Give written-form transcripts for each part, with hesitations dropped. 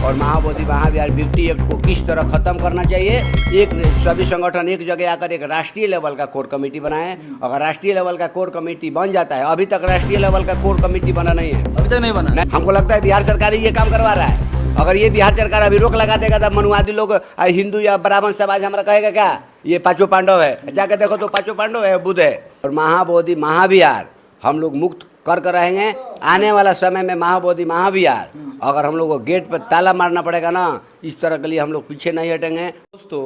और महाबोधि महाविहार beauty act को किस तरह खत्म करना चाहिए। एक सभी संगठन एक जगह आकर एक राष्ट्रीय लेवल का कोर कमेटी बनाएं। अगर राष्ट्रीय लेवल का कोर कमेटी बन जाता है, अभी तक राष्ट्रीय लेवल का कोर कमेटी बना नहीं है, अभी तक नहीं बना। हमको लगता है बिहार सरकार ही ये काम करवा रहा है। अगर ये बिहार सरकार अभी रोक लगा देगा तब मनुवादी लोग हिंदू या ब्राह्मण समाज हमारा कहेगा क्या ये पांचों पांडव है, जाकर देखो तो पांचों पांडव है, बुद्ध है। और महाबोधि महाविहार हम लोग मुक्त कर रहेंगे। आने वाला समय में महाबोधि महाविहार अगर हम लोग को गेट पर ताला मारना पड़ेगा ना, इस तरह के लिए हम लोग पीछे नहीं हटेंगे। दोस्तों,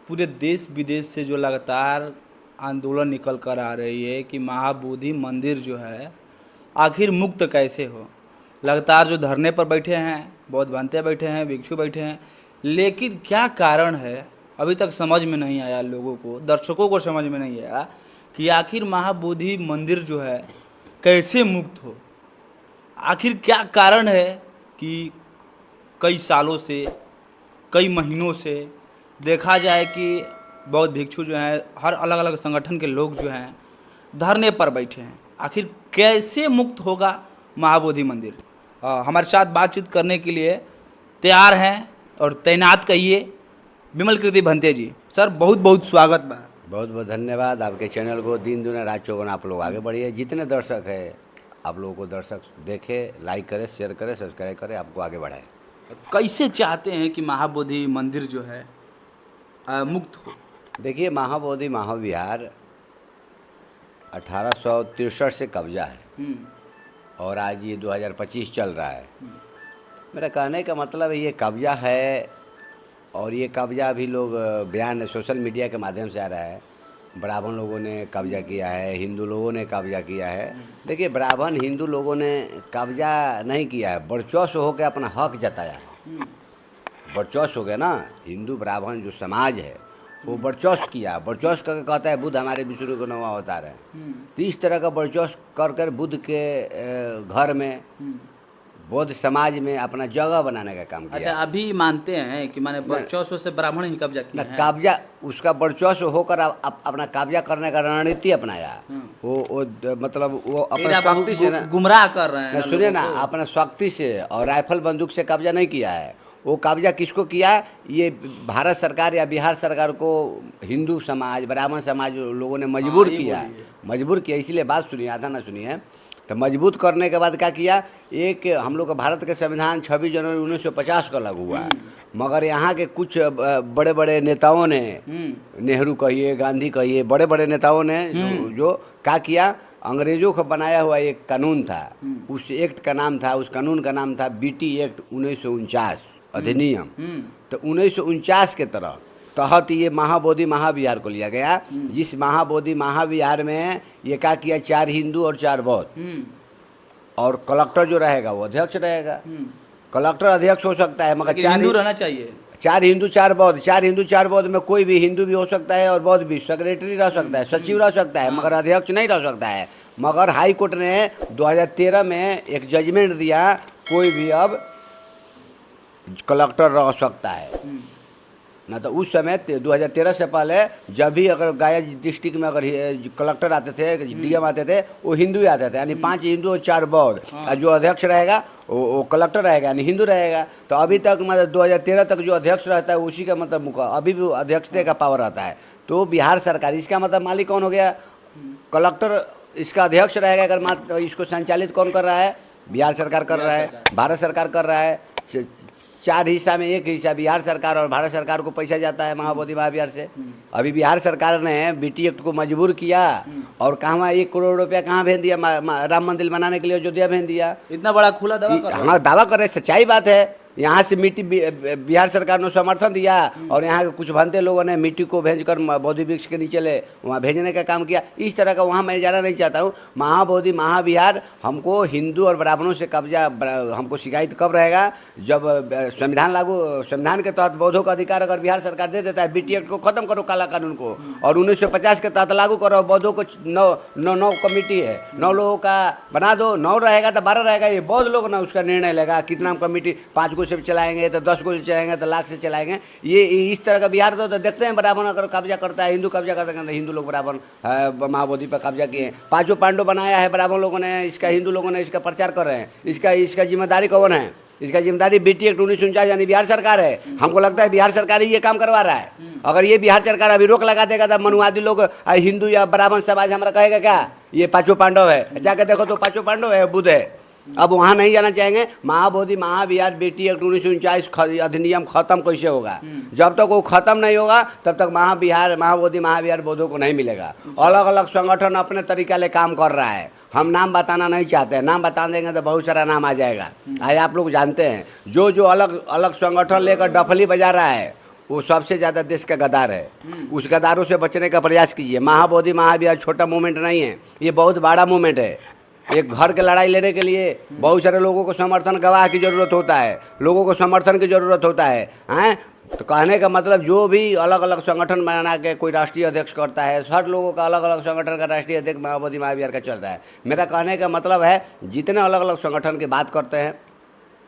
पूरे देश विदेश से जो लगातार आंदोलन निकल कर आ रही है कि महाबोधि मंदिर जो है आखिर मुक्त कैसे हो। लगातार जो धरने पर बैठे हैं, बौद्ध भंते बैठे हैं, भिक्षु बैठे हैं, लेकिन क्या कारण है अभी तक समझ में नहीं आया लोगों को, दर्शकों को समझ में नहीं आया कि आखिर महाबोधि मंदिर जो है कैसे मुक्त हो। आखिर क्या कारण है कि कई सालों से, कई महीनों से देखा जाए कि बौद्ध भिक्षु जो हैं, हर अलग अलग संगठन के लोग जो हैं धरने पर बैठे हैं। आखिर कैसे मुक्त होगा महाबोधि मंदिर। हमारे साथ बातचीत करने के लिए तैयार हैं और तैनात कहिए विमल कृति भंते जी। सर, बहुत बहुत स्वागत बा। बहुत बहुत धन्यवाद। आपके चैनल को दिन दुना रात चौगुना आप लोग आगे बढ़िए। जितने दर्शक है आप लोगों को दर्शक देखे, लाइक करें, शेयर करें, सब्सक्राइब करें, आपको आगे बढ़ाए। कैसे चाहते हैं कि महाबोधि मंदिर जो है मुक्त हो। देखिए, महाबोधि महाविहार 1863 से कब्जा है और आज ये 2025 चल रहा है। मेरा कहने का मतलब है ये कब्जा है और ये कब्जा भी लोग बयान सोशल मीडिया के माध्यम से आ रहा है। ब्राह्मण लोगों ने कब्जा किया है, हिंदू लोगों ने कब्जा किया है। देखिए, ब्राह्मण हिंदू लोगों ने कब्जा नहीं किया है, वर्चस्व होकर अपना हक जताया है। वर्चस्व हो गया ना, हिंदू ब्राह्मण जो समाज है वो वर्चस्व किया। वर्चस्व करके कहता है बुद्ध हमारे विष्णु को नवा अवतार है। तो इस तरह का वर्चस्व कर कर बुद्ध के घर में, बौद्ध समाज में अपना जगह बनाने का काम किया। अच्छा, अभी मानते हैं कि माने वर्चस्व से ब्राह्मण ही कब्जा किया है। कब्जा उसका वर्चस्व होकर अपना कब्जा करने का रणनीति अपनाया। वो मतलब वो अपना शक्ति से गुमराह कर रहे हैं। सुनिए ना, अपना शक्ति से और राइफल बंदूक से कब्जा नहीं किया है। वो कब्जा किसको किया? ये भारत सरकार या बिहार सरकार को हिंदू समाज, ब्राह्मण समाज लोगों ने मजबूर किया। इसीलिए बात सुनिए, आधा ना सुनिए। तो मजबूत करने के बाद क्या किया, एक हम लोग का भारत के संविधान 26 जनवरी 1950 का लागू हुआ। मगर यहाँ के कुछ बड़े बड़े नेताओं ने, नेहरू कहिए, गांधी कहिए, बड़े बड़े नेताओं ने जो क्या किया, अंग्रेजों का बनाया हुआ एक कानून था, उस एक्ट का नाम था, उस कानून का नाम था बीटी एक्ट 1949 अधिनियम। तो 1949 के तहत ये महाबोधि महाविहार को लिया गया, जिस महाबोधि महाविहार में ये क्या किया, 4 हिंदू और 4 बौद्ध, और कलेक्टर जो रहेगा वो अध्यक्ष रहेगा। कलेक्टर अध्यक्ष हो सकता है मगर 4 हिंदू रहना चाहिए। 4 हिंदू 4 बौद्ध, 4 हिंदू 4 बौद्ध में कोई भी हिंदू भी हो सकता है और बौद्ध भी। सेक्रेटरी रह सकता है, सचिव रह सकता है, मगर अध्यक्ष नहीं रह सकता है। मगर हाई कोर्ट ने 2013 में एक जजमेंट दिया, कोई भी अब कलेक्टर रह सकता है ना। तो उस समय 2013 से पहले जब भी अगर गया डिस्ट्रिक्ट में अगर कलेक्टर आते थे, डीएम आते थे, वो हिंदू ही आते थे, यानी 5 हिंदू और 4 बौद्ध। और जो अध्यक्ष रहेगा वो कलेक्टर रहेगा, यानी हिंदू रहेगा। तो अभी तक मतलब 2013 तक जो अध्यक्ष रहता है उसी का मतलब अभी भी अध्यक्षता का पावर रहता है। तो बिहार सरकार, इसका मतलब मालिक कौन हो गया? कलेक्टर इसका अध्यक्ष रहेगा। अगर इसको संचालित कौन कर रहा है? बिहार सरकार कर रहा है, भारत सरकार कर रहा है। 4 हिस्सा में 1 हिस्सा बिहार सरकार और भारत सरकार को पैसा जाता है महाबोधि महाविहार से। अभी बिहार सरकार ने बीटी एक्ट को मजबूर किया और कहाँ 1 करोड़ रुपया कहाँ भेज दिया राम मंदिर बनाने के लिए, अयोध्या भेज दिया। इतना बड़ा खुला दावा। हाँ, दावा कर रहे, सच्चाई बात है। यहाँ से मिट्टी बिहार सरकार ने समर्थन दिया और यहाँ के कुछ भंते लोगों ने मिट्टी को भेजकर बोधि वृक्ष के नीचे ले वहाँ भेजने का काम किया। इस तरह का वहाँ मैं जाना नहीं चाहता हूँ। महाबोधि महाविहार हमको हिंदू और ब्राह्मणों से कब्जा, हमको शिकायत कब रहेगा? जब संविधान के तहत बौद्धों का अधिकार अगर बिहार सरकार दे देता है, बीटी एक्ट को खत्म करो, काला कानून को, और 1950 के तहत लागू करो। बौद्धों को 9 कमेटी है, 9 लोगों का बना दो, 9 रहेगा तो 12 रहेगा। ये बौद्ध लोग ना उसका निर्णय लेगा कितना कमेटी, 5 को से चलाएंगे तो 10 को चलाएंगे तो लाख से चलाएंगे। ये इस तरह का बिहार तो देखते हैं। ब्राह्मण अगर कब्जा करता है, हिंदू कब्जा करता है, तो हिंदू लोग ब्राह्मण महाबोधि पर कब्जा किए हैं। 5 पांडव बनाया है ब्राह्मण लोगों ने, इसका हिंदू लोगों ने इसका प्रचार कर रहे हैं। इसका जिम्मेदारी कौन है? इसका जिम्मेदारी BT एक्ट 1949 यानी बिहार सरकार है। हमको लगता है बिहार सरकार ही ये काम करवा रहा है। अगर ये बिहार सरकार अभी रोक लगा देगा तब मनुवादी लोग हिंदू या ब्राह्मण समाज हमारा कहेगा क्या ये पांचों पांडव है, जाकर देखो तो पांचों पांडव है, बुद्ध है। अब वहाँ नहीं जाना चाहेंगे। महाबोधि महाविहार BT एक्ट 1949 अधिनियम खत्म कैसे होगा? जब तक वो खत्म नहीं होगा तब तक महाबोधि महाविहार बौद्धों को नहीं मिलेगा। अलग अलग संगठन अपने तरीका ले काम कर रहा है। हम नाम बताना नहीं चाहते हैं, नाम बता देंगे तो बहुत सारा नाम आ जाएगा। आज आप लोग जानते हैं जो अलग अलग संगठन लेकर डफली बजा रहा है वो सबसे ज़्यादा देश का गद्दार है। उस गद्दारों से बचने का प्रयास कीजिए। महाबोधि महाविहार छोटा मूवमेंट नहीं है, ये बहुत बड़ा मूवमेंट है। एक घर के लड़ाई लेने के लिए बहुत सारे लोगों को समर्थन गवाह की ज़रूरत होता है, लोगों को समर्थन की ज़रूरत होता है। तो कहने का मतलब जो भी अलग अलग संगठन बना के कोई राष्ट्रीय अध्यक्ष करता है, हर लोगों का अलग अलग संगठन का राष्ट्रीय अध्यक्ष महाबोधि महाविहार का चलता है। मेरा कहने का मतलब है जितने अलग अलग संगठन की बात करते हैं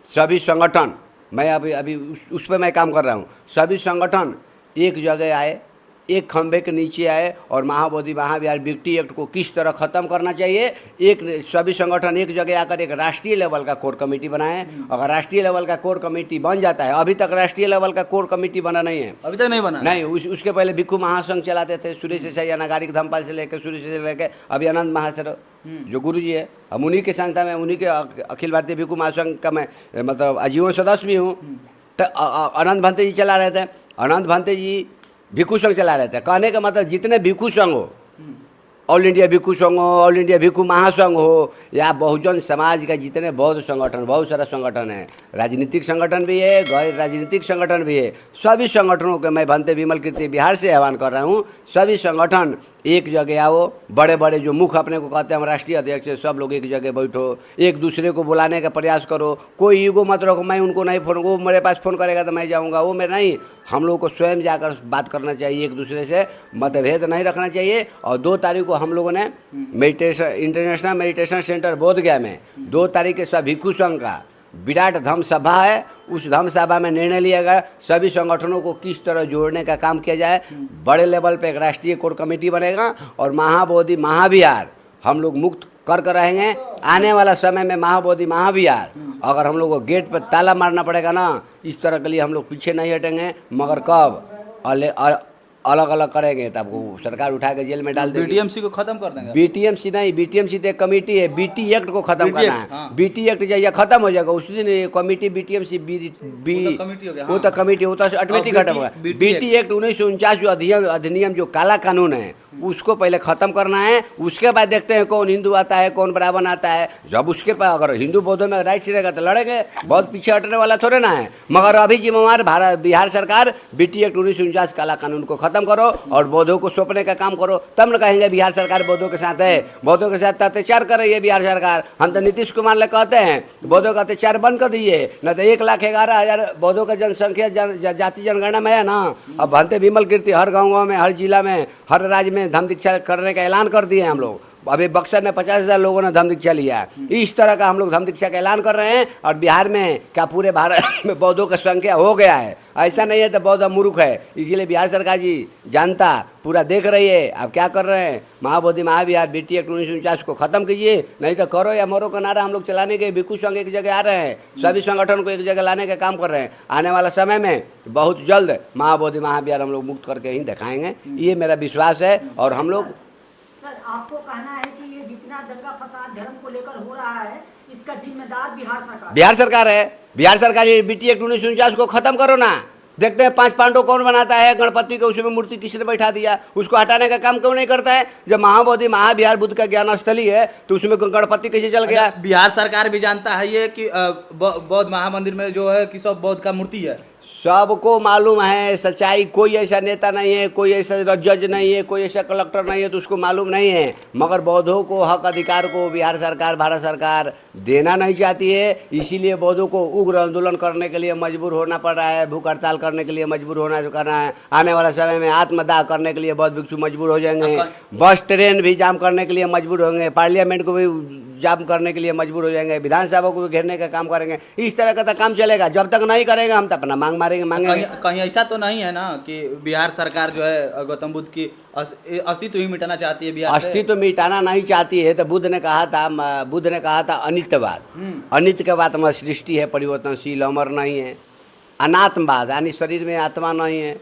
सभी संगठन, मैं अभी उस पर मैं काम कर रहा हूँ, सभी संगठन एक जगह आए, एक खंभे के नीचे आए और महाबोधि महाविहार BT एक्ट को किस तरह ख़त्म करना चाहिए, एक सभी संगठन एक जगह आकर एक राष्ट्रीय लेवल का कोर कमेटी बनाएं। अगर राष्ट्रीय लेवल का कोर कमेटी बन जाता है, अभी तक राष्ट्रीय लेवल का कोर कमेटी बना नहीं है, अभी तक नहीं बना नहीं। उसके पहले भिक्खु महासंघ चलाते थे, सुरेश देसाई नागारिक धमपाल से लेकर सुरेश से लेकर अभी अनंत महासर जो गुरु जी है, हम उन्हीं के संस्था में, उन्हीं के अखिल भारतीय भिक्खु महासंघ का मैं मतलब आजीवन सदस्य भी हूँ। तो अनंत भंते जी चला रहे थे, अनंत भंते जी भिक्खु संघ चला रहे थे। कहने का मतलब जितने भिक्खु संघ हो, ऑल इंडिया भिक्खु संघ हो, ऑल इंडिया भिक्खु महासंघ हो, या बहुजन समाज का जितने बौद्ध संगठन, बहुत सारा संगठन है, राजनीतिक संगठन भी है, गैर राजनीतिक संगठन भी है, सभी संगठनों के मैं भंते विमल कीर्ति बिहार से आह्वान कर रहा हूँ, सभी संगठन एक जगह आओ। बड़े बड़े जो मुख अपने को कहते हैं हम राष्ट्रीय अध्यक्ष है, सब लोग एक जगह बैठो, एक दूसरे को बुलाने का प्रयास करो। कोई ईगो मत रखो, मैं उनको नहीं फ़ोन, वो मेरे पास फ़ोन करेगा तो मैं जाऊँगा, वो मैं नहीं। हम लोग को स्वयं जाकर बात करना चाहिए, एक दूसरे से मतभेद नहीं रखना चाहिए। और 2 तारीख को हम लोगों ने meditation international meditation centre Bodhgaya में 2 तारीख के सब भिक्खु संघ का विराट धम्म सभा है। उस धम्म सभा में निर्णय लिया गया सभी संगठनों को किस तरह जोड़ने का काम किया जाए। बड़े लेवल पे एक राष्ट्रीय कोर कमेटी बनेगा और महाबोधि महाविहार हम लोग मुक्त कर रहेंगे। आने वाला समय में महाबोधि महाविहार अगर हम लोग को गेट पर ताला मारना पड़ेगा ना, इस तरह के लिए हम लोग पीछे नहीं हटेंगे। मगर कब अलग अलग करेंगे तब आपको सरकार उठा के जेल में डाल देगी। BTMC को खत्म कर देंगे। BTMC नहीं, BTMC तो एक कमेटी है, BT एक्ट को खत्म करना है। हाँ। BT एक्ट जब खत्म हो जाएगा उस दिन ये कमेटी BTMC वो तो कमेटी होता है, ऑटोमेटिक खत्म होगा। BT एक्ट 1949 जो अधिनियम जो काला कानून है उसको पहले ख़त्म करना है। उसके बाद देखते हैं कौन हिंदू आता है, कौन ब्राह्मण आता है। जब उसके पास अगर हिंदू बौद्धों में राइट्स रहेगा तो लड़ेंगे, बहुत पीछे हटने वाला थोड़े ना है। मगर अभी जिम्मेवार बिहार सरकार BT एक्ट 1949 काला कानून को खत्म करो और बौद्धों को सौंपने का काम करो, तब न कहेंगे बिहार सरकार बौद्धों के साथ है। बौद्धों के साथ अत्याचार कर रही है बिहार सरकार। हम तो नीतीश कुमार ले कहते हैं बौद्धों का अत्याचार बंद कर दीजिए, न तो 1,11,000 बौद्धों का जनसंख्या जाति जनगणना में है ना। अब भंते विमल कीर्ति हर गाँव में, हर जिला में, हर राज्य में धम्म दीक्षा करने का ऐलान कर दिए हम लोग। अभी बक्सर में 50,000 लोगों ने धम्म दीक्षा लिया। इस तरह का हम लोग धम्म दीक्षा का ऐलान कर रहे हैं। और बिहार में क्या पूरे भारत में बौद्धों की संख्या हो गया है? ऐसा नहीं है तो बौद्ध मूर्ख है। इसीलिए बिहार सरकार जी जनता पूरा देख रही है आप क्या कर रहे हैं। महाबोधि महाविहार BT एक्ट 1949 को खत्म कीजिए, नहीं तो करो या मरो का नारा हम लोग चलाने के। भिक्खु संघ एक जगह आ रहे हैं, सभी संगठन को एक जगह लाने का काम कर रहे हैं। आने वाला समय में बहुत जल्द महाबोधि महाविहार हम लोग मुक्त करके ही दिखाएंगे, ये मेरा विश्वास है। और हम लोग सर आपको कहना है कि ये जितना दंगा फसाद धर्म को लेकर हो रहा है इसका जिम्मेदार बिहार सरकार है। बिहार सरकार ये BT एक्ट 1949 को खत्म करो ना। देखते हैं 5 पांडव कौन बनाता है, गणपति को उसमें मूर्ति किसने बैठा दिया, उसको हटाने का काम क्यों नहीं करता है। जब महाबोधि महाविहार बुद्ध का ज्ञान स्थली है तो उसमें गणपति कैसे चल गया। बिहार सरकार भी जानता है ये कि बौद्ध महामंदिर में जो है कि सब बौद्ध का मूर्ति है। सबको मालूम है सच्चाई। कोई ऐसा नेता नहीं है, कोई ऐसा जज नहीं है, कोई ऐसा कलेक्टर नहीं है तो उसको मालूम नहीं है। मगर बौद्धों को हक अधिकार को बिहार सरकार, भारत सरकार देना नहीं चाहती है। इसीलिए बौद्धों को उग्र आंदोलन करने के लिए मजबूर होना पड़ रहा है, भूख हड़ताल करने के लिए मजबूर करना है। आने वाला समय में आत्मदाह करने के लिए बौद्ध भिक्षु मजबूर हो जाएंगे। बस ट्रेन भी जाम करने के लिए मजबूर होंगे। पार्लियामेंट को भी जाम करने के लिए मजबूर हो जाएंगे, विधानसभा को भी घेरने का काम करेंगे। इस तरह का तो काम चलेगा। जब तक नहीं करेंगे हम तो अपना मांग मांगेंगे। कहीं ऐसा तो नहीं है ना कि बिहार सरकार जो है गौतम बुद्ध की अस्तित्व ही मिटाना चाहती है बिहार से? अस्तित्व मिटाना नहीं चाहती है। तो बुद्ध ने कहा था अनित्यवाद। अनित्यवाद में सृष्टि है परिवर्तनशील, अमर नहीं है। अनात्मवाद यानी शरीर में आत्मा नहीं है।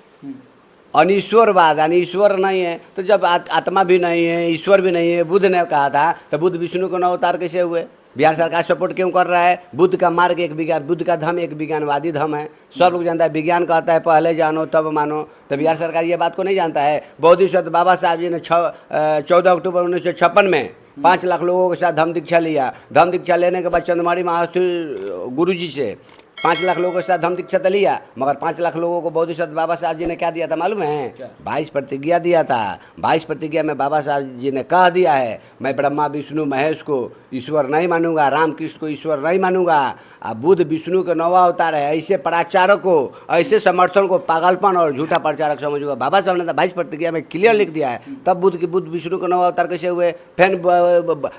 अनीश्वरवाद यानी ईश्वर नहीं है। तो जब आत्मा भी नहीं है, ईश्वर भी नहीं है, बुद्ध ने कहा था, तो बुद्ध विष्णु को 9 अवतार कैसे हुए? बिहार सरकार सपोर्ट क्यों कर रहा है? बुद्ध का मार्ग एक विज्ञान, बुद्ध का धर्म एक विज्ञानवादी धर्म है। सब लोग जानता है। विज्ञान कहता है पहले जानो तब मानो। तो बिहार सरकार ये बात को नहीं जानता है। बोधिसत्व बाबा साहब जी ने 14 अक्टूबर 1956 में 5 लाख लोगों के साथ धम्म दीक्षा लिया। धम्म दीक्षा लेने के बाद चंद्रमाणी महास्थी गुरु जी से 5 लाख लोगों के साथ धम्म दीक्षा तो लिया, मगर 5 लाख लोगों को बोधिसत्व बाबा साहब जी ने क्या दिया था मालूम है? 22 प्रतिज्ञा दिया था। 22 प्रतिज्ञा में बाबा साहब जी ने कह दिया है, मैं ब्रह्मा विष्णु महेश को ईश्वर नहीं मानूंगा, राम कृष्ण को ईश्वर नहीं मानूंगा। अब बुद्ध विष्णु के 9वां अवतार है। ऐसे प्रचारक को, ऐसे समर्थन को पागलपन और झूठा प्रचारक समझूंगा। बाबा साहब ने तो 22 प्रतिज्ञा में क्लियर लिख दिया है। तब बुद्ध विष्णु के 9वां अवतार कैसे हुए? फिर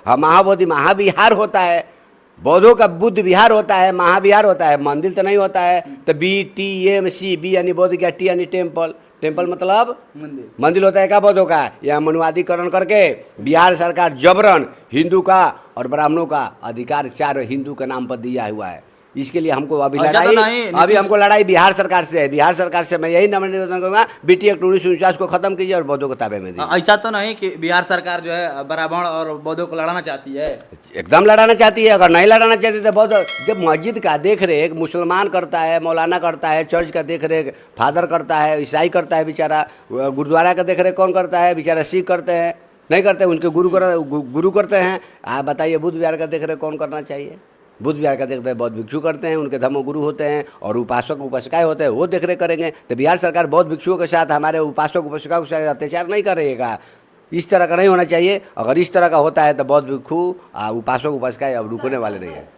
महाबोधि महाविहार होता है, बौद्धों का बुद्ध विहार होता है, महाविहार होता है, मंदिर तो नहीं होता है। तो BTMC, बी यानी बौद्ध का, टी यानी टेम्पल। टेम्पल मतलब मंदिर होता है क्या बौद्धों का? यह मनुवादीकरण करके बिहार सरकार जबरन हिंदू का और ब्राह्मणों का अधिकार 4 हिंदू के नाम पर दिया हुआ है। इसके लिए हमको अभी हमको लड़ाई बिहार सरकार से है। बिहार सरकार से मैं यही निवेदन करूँगा, BT एक्ट 1949 को खत्म कीजिए और बौद्धों को ताबे में दीजिए। ऐसा तो नहीं कि बिहार सरकार जो है ब्राह्मण और बौद्धों को लड़ाना चाहती है? एकदम लड़ाना चाहती है। अगर नहीं लड़ाना चाहती तो बौद्ध, जब मस्जिद का देख रेख मुसलमान करता है, मौलाना करता है, चर्च का देख रेख फादर करता है, ईसाई करता है बेचारा, गुरुद्वारा का देख रेख कौन करता है? बेचारा सिख करते हैं, नहीं करते, उनके गुरु करते हैं। आप बताइए बुद्ध विहार का देख रेख कौन करना चाहिए? बुद्ध विहार का देखते हैं बौद्ध भिक्षु करते हैं, उनके धर्म गुरु होते हैं और उपासक उपासिकाएं होते हैं, वो देख रेख करेंगे। तो बिहार सरकार बौद्ध भिक्षुओं के साथ, हमारे उपासक उपासिकाओं के साथ अत्याचार नहीं करेगा। इस तरह का नहीं होना चाहिए। अगर इस तरह का होता है तो बौद्ध भिक्षु उपासक उपासिकाएं अब रुकने वाले नहीं है।